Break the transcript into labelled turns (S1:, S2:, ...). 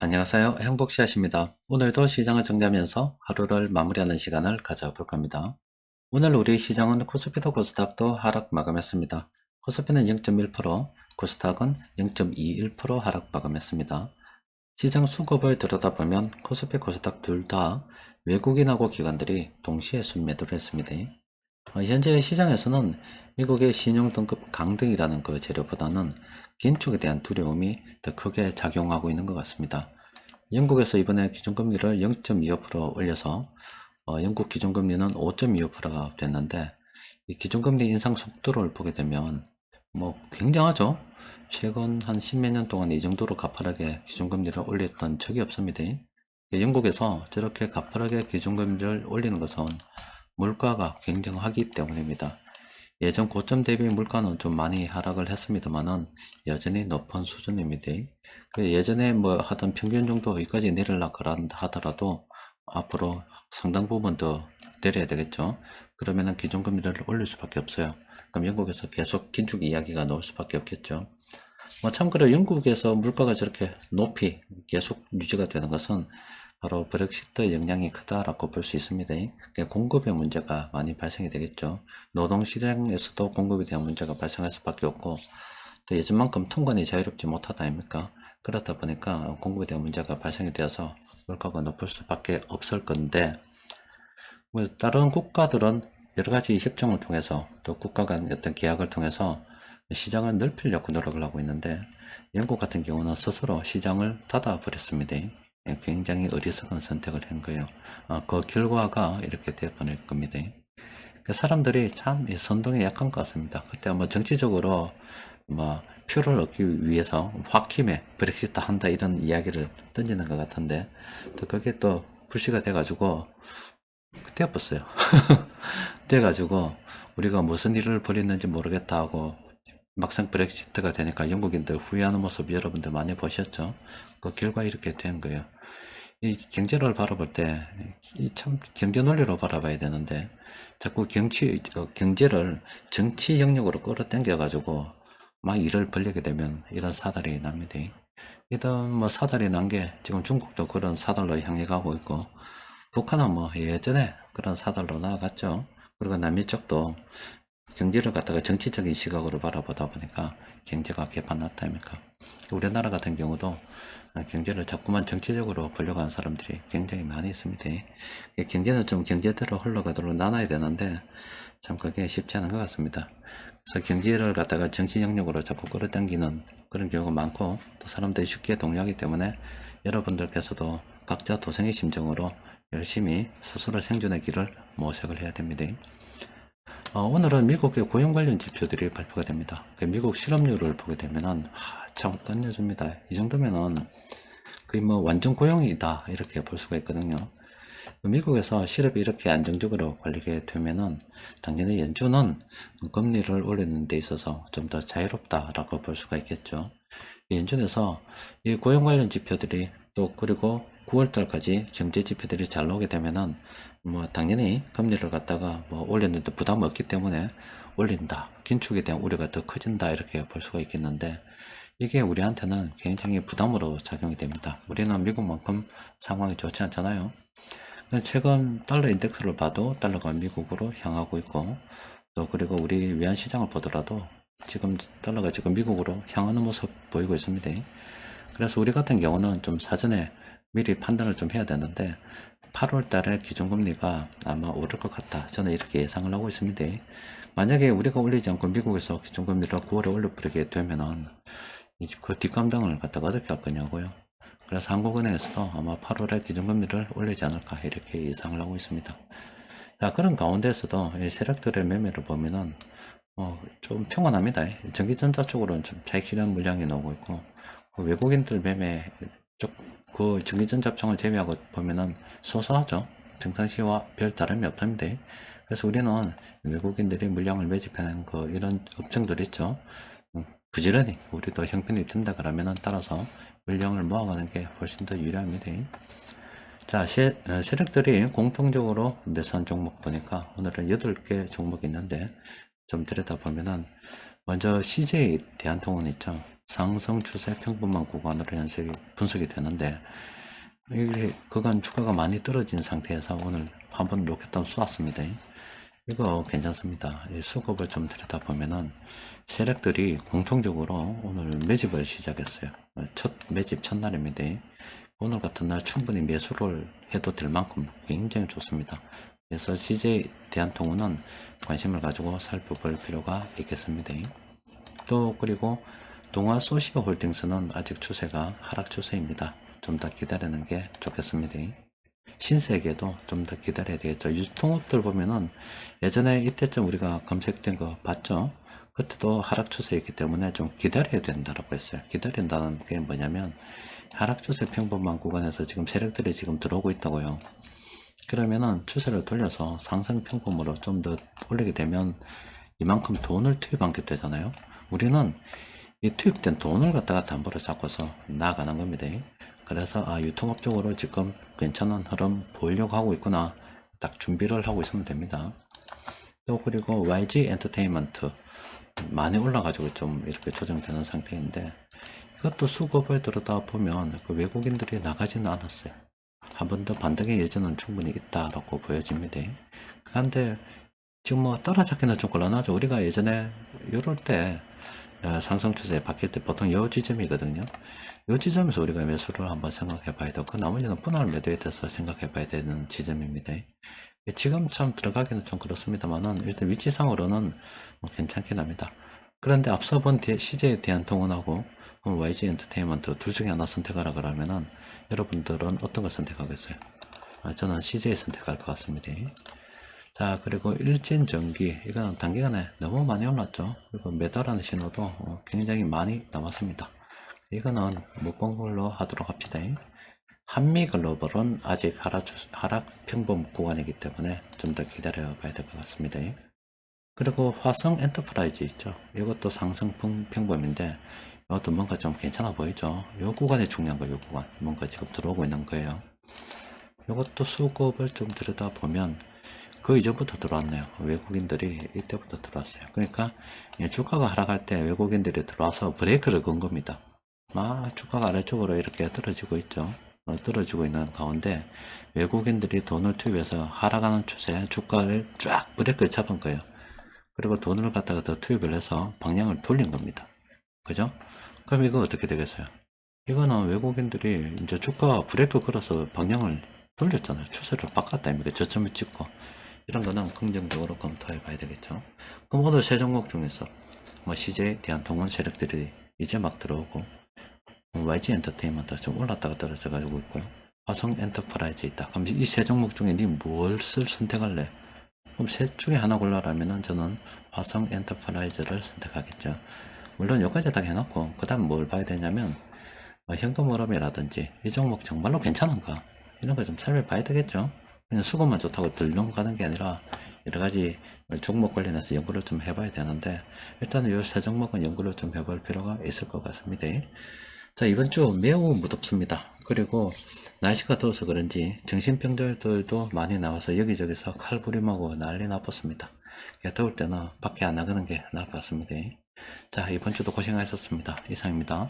S1: 안녕하세요. 행복씨앗입니다. 오늘도 시장을 정리하면서 하루를 마무리하는 시간을 가져볼 겁니다. 오늘 우리 시장은 코스피도 코스닥도 하락 마감했습니다. 코스피는 0.1%, 코스닥은 0.21% 하락 마감했습니다. 시장 수급을 들여다보면 코스피, 코스닥 둘 다 외국인하고 기관들이 동시에 순매도를 했습니다. 현재 시장에서는 미국의 신용등급 강등이라는 그 재료보다는 긴축에 대한 두려움이 더 크게 작용하고 있는 것 같습니다. 영국에서 이번에 기준금리를 0.25% 올려서 영국 기준금리는 5.25%가 됐는데, 이 기준금리 인상 속도를 보게 되면 뭐 굉장하죠. 최근 한 십몇 년 동안 이 정도로 가파르게 기준금리를 올렸던 적이 없습니다. 영국에서 저렇게 가파르게 기준금리를 올리는 것은 물가가 굉장하기 때문입니다. 예전 고점 대비 물가는 좀 많이 하락을 했습니다만은 여전히 높은 수준입니다. 예전에 뭐 하던 평균 정도 여기까지 내리려고 하더라도 앞으로 상당 부분 더 내려야 되겠죠. 그러면은 기준금리를 올릴 수밖에 없어요. 그럼 영국에서 계속 긴축 이야기가 나올 수밖에 없겠죠. 뭐 참고로 영국에서 물가가 저렇게 높이 계속 유지가 되는 것은 바로 브렉시트 영향이 크다라고 볼 수 있습니다. 공급의 문제가 많이 발생이 되겠죠. 노동시장에서도 공급에 대한 문제가 발생할 수밖에 없고, 또 예전만큼 통관이 자유롭지 못하다 아닙니까? 그렇다 보니까 공급에 대한 문제가 발생이 되어서 물가가 높을 수밖에 없을 건데, 뭐 다른 국가들은 여러 가지 협정을 통해서 또 국가 간 어떤 계약을 통해서 시장을 넓히려고 노력을 하고 있는데, 영국 같은 경우는 스스로 시장을 닫아 버렸습니다. 굉장히 어리석은 선택을 한 거예요. 그 결과가 이렇게 되어버릴 겁니다. 사람들이 참 선동에 약한 것 같습니다. 그때 뭐 정치적으로 뭐 표를 얻기 위해서 홧김에 브렉시트 한다 이런 이야기를 던지는 것 같은데, 또 그게 또 불씨가 돼가지고 되어버렸어요. 돼가지고 우리가 무슨 일을 벌였는지 모르겠다 하고 막상 브렉시트가 되니까 영국인들 후회하는 모습 여러분들 많이 보셨죠? 그 결과 이렇게 된 거예요. 이 경제를 바라볼 때 참 경제 논리로 바라봐야 되는데, 자꾸 경제를 정치 영역으로 끌어당겨 가지고 막 일을 벌리게 되면 이런 사달이 납니다. 이런 뭐 사달이 난 게 지금 중국도 그런 사달로 향해 가고 있고, 북한은 뭐 예전에 그런 사달로 나아갔죠. 그리고 남미 쪽도 경제를 갖다가 정치적인 시각으로 바라보다 보니까 경제가 개판났다 아닙니까? 우리나라 같은 경우도 경제를 자꾸만 정치적으로 보려고 하는 사람들이 굉장히 많이 있습니다. 경제는 좀 경제대로 흘러가도록 나눠야 되는데 참 그게 쉽지 않은 것 같습니다. 그래서 경제를 갖다가 정치 영역으로 자꾸 끌어당기는 그런 경우가 많고, 또 사람들이 쉽게 동요하기 때문에 여러분들께서도 각자 도생의 심정으로 열심히 스스로 생존의 길을 모색을 해야 됩니다. 오늘은 미국의 고용 관련 지표들이 발표가 됩니다. 미국 실업률을 보게 되면은 참 끝내줍니다. 이 정도면은 거의 뭐 완전 고용이다 이렇게 볼 수가 있거든요. 미국에서 실업이 이렇게 안정적으로 걸리게 되면은 당연히 연준은 금리를 올리는 데 있어서 좀 더 자유롭다라고 볼 수가 있겠죠. 연준에서 이 고용 관련 지표들이 또 그리고 9월달까지 경제 지표들이 잘 나오게 되면은 뭐 당연히 금리를 갖다가 뭐 올렸는데 부담 없기 때문에 올린다, 긴축에 대한 우려가 더 커진다 이렇게 볼 수가 있겠는데, 이게 우리한테는 굉장히 부담으로 작용이 됩니다. 우리는 미국만큼 상황이 좋지 않잖아요. 최근 달러 인덱스를 봐도 달러가 미국으로 향하고 있고, 또 그리고 우리 외환시장을 보더라도 지금 달러가 지금 미국으로 향하는 모습 보이고 있습니다. 그래서 우리 같은 경우는 좀 사전에 미리 판단을 좀 해야 되는데, 8월 달에 기준금리가 아마 오를 것 같다, 저는 이렇게 예상을 하고 있습니다. 만약에 우리가 올리지 않고 미국에서 기준금리를 9월에 올려버리게 되면은 그 뒷감당을 갖다가 어떻게 할 거냐고요. 그래서 한국은행에서도 아마 8월에 기준금리를 올리지 않을까 이렇게 예상을 하고 있습니다. 자, 그런 가운데서도 이 세력들의 매매를 보면은 좀 평온합니다. 전기전자 쪽으로는 좀 차익 실현 물량이 나오고 있고, 그 외국인들 매매 쪽, 그 전기전자청을 제외하고 보면은 소소하죠. 평상시와 별 다름이 없답니다. 그래서 우리는 외국인들이 물량을 매집하는 그 이런 업종들 있죠. 부지런히 우리도 형편이 든다 그러면은 따라서 물량을 모아가는 게 훨씬 더 유리합니다. 자, 세력들이 공통적으로 매수한 종목 보니까 오늘은 8개 종목이 있는데, 좀 들여다보면은 먼저 CJ 대한통운 있죠. 상승 추세 평범한 구간으로 분석이 되는데, 이게 그간 주가가 많이 떨어진 상태에서 오늘 한번 로켓 다운 쏘았습니다. 이거 괜찮습니다. 이 수급을 좀 들여다보면은 세력들이 공통적으로 오늘 매집을 시작했어요. 매집 첫날입니다. 오늘 같은 날 충분히 매수를 해도 될 만큼 굉장히 좋습니다. 그래서 CJ 대한통운은 관심을 가지고 살펴볼 필요가 있겠습니다. 또 그리고 동아 소시오 홀딩스는 아직 추세가 하락 추세입니다. 좀 더 기다리는 게 좋겠습니다. 신세계도 좀 더 기다려야 되겠죠. 유통업들 보면은 예전에 이때쯤 우리가 검색된 거 봤죠? 그때도 하락 추세였기 때문에 좀 기다려야 된다라고 했어요. 기다린다는 게 뭐냐면 하락 추세 평범한 구간에서 지금 세력들이 지금 들어오고 있다고요. 그러면은 추세를 돌려서 상승 평범으로 좀 더 올리게 되면 이만큼 돈을 투입하게 되잖아요. 우리는 이 투입된 돈을 갖다가 담보로 잡고서 나아가는 겁니다. 그래서 유통업 쪽으로 지금 괜찮은 흐름 보이려고 하고 있구나, 딱 준비를 하고 있으면 됩니다. 또 그리고 YG 엔터테인먼트 많이 올라가지고 좀 이렇게 조정되는 상태인데, 이것도 수급을 들여다보면 그 외국인들이 나가지는 않았어요. 한 번 더 반등의 여지는 충분히 있다라고 보여집니다. 그런데 지금 뭐 따라잡기는 좀 곤란하죠. 우리가 예전에 이럴 때 상승 추세 바뀔 때 보통 요 지점이거든요. 요 지점에서 우리가 매수를 한번 생각해 봐야 되고, 그 나머지는 분할 매도에 대해서 생각해 봐야 되는 지점입니다. 지금 참 들어가기는 좀 그렇습니다만은 일단 위치상으로는 뭐 괜찮긴 합니다. 그런데 앞서 본 CJ 대한통운하고 YG 엔터테인먼트 둘 중에 하나 선택하라 그러면은 여러분들은 어떤 걸 선택하겠어요? 저는 CJ 선택할 것 같습니다. 자, 그리고 일진전기, 이거는 단기간에 너무 많이 올랐죠. 그리고 매도라는 신호도 굉장히 많이 나왔습니다. 이거는 못 본 걸로 하도록 합시다. 한미글로벌은 아직 하락 평범 구간이기 때문에 좀 더 기다려 봐야 될 것 같습니다. 그리고 화성 엔터프라이즈 있죠. 이것도 상승 평범인데 이것도 뭔가 좀 괜찮아 보이죠. 이 구간이 중요한 거예요. 이 구간 뭔가 지금 들어오고 있는 거예요. 이것도 수급을 좀 들여다보면 그 이전부터 들어왔네요. 외국인들이 이때부터 들어왔어요. 그러니까 주가가 하락할 때 외국인들이 들어와서 브레이크를 건 겁니다. 주가가 아래쪽으로 이렇게 떨어지고 있죠. 떨어지고 있는 가운데 외국인들이 돈을 투입해서 하락하는 추세 주가를 쫙 브레이크를 잡은 거예요. 그리고 돈을 갖다가 더 투입을 해서 방향을 돌린 겁니다. 그죠? 그럼 이거 어떻게 되겠어요? 이거는 외국인들이 이제 주가 브레이크 걸어서 방향을 돌렸잖아요. 추세를 바꿨다 입니까? 저점을 찍고. 이런 거는 긍정적으로 검토해 봐야 되겠죠. 그럼 오늘 세 종목 중에서 CJ 대한통운 세력들이 이제 막 들어오고, YG 엔터테인먼트 좀 올랐다가 떨어져 가지고 있고요. 화성 엔터프라이즈 있다. 그럼 이 세 종목 중에 니 무엇을 선택할래? 그럼 셋 중에 하나 골라라면은 저는 화성 엔터프라이즈를 선택하겠죠. 물론 여기까지 다 해놓고 그 다음 뭘 봐야 되냐면 현금 흐름이라든지 이 종목 정말로 괜찮은가, 이런 거 좀 살펴봐야 되겠죠. 그냥 수급만 좋다고 들렁 가는 게 아니라 여러 가지 종목 관련해서 연구를 좀 해봐야 되는데, 일단은 이 세 종목은 연구를 좀 해볼 필요가 있을 것 같습니다. 자, 이번 주 매우 무덥습니다. 그리고 날씨가 더워서 그런지 정신병들도 많이 나와서 여기저기서 칼부림하고 난리 나빴습니다. 더울 때는 밖에 안 나가는 게 나을 것 같습니다. 자, 이번 주도 고생하셨습니다. 이상입니다.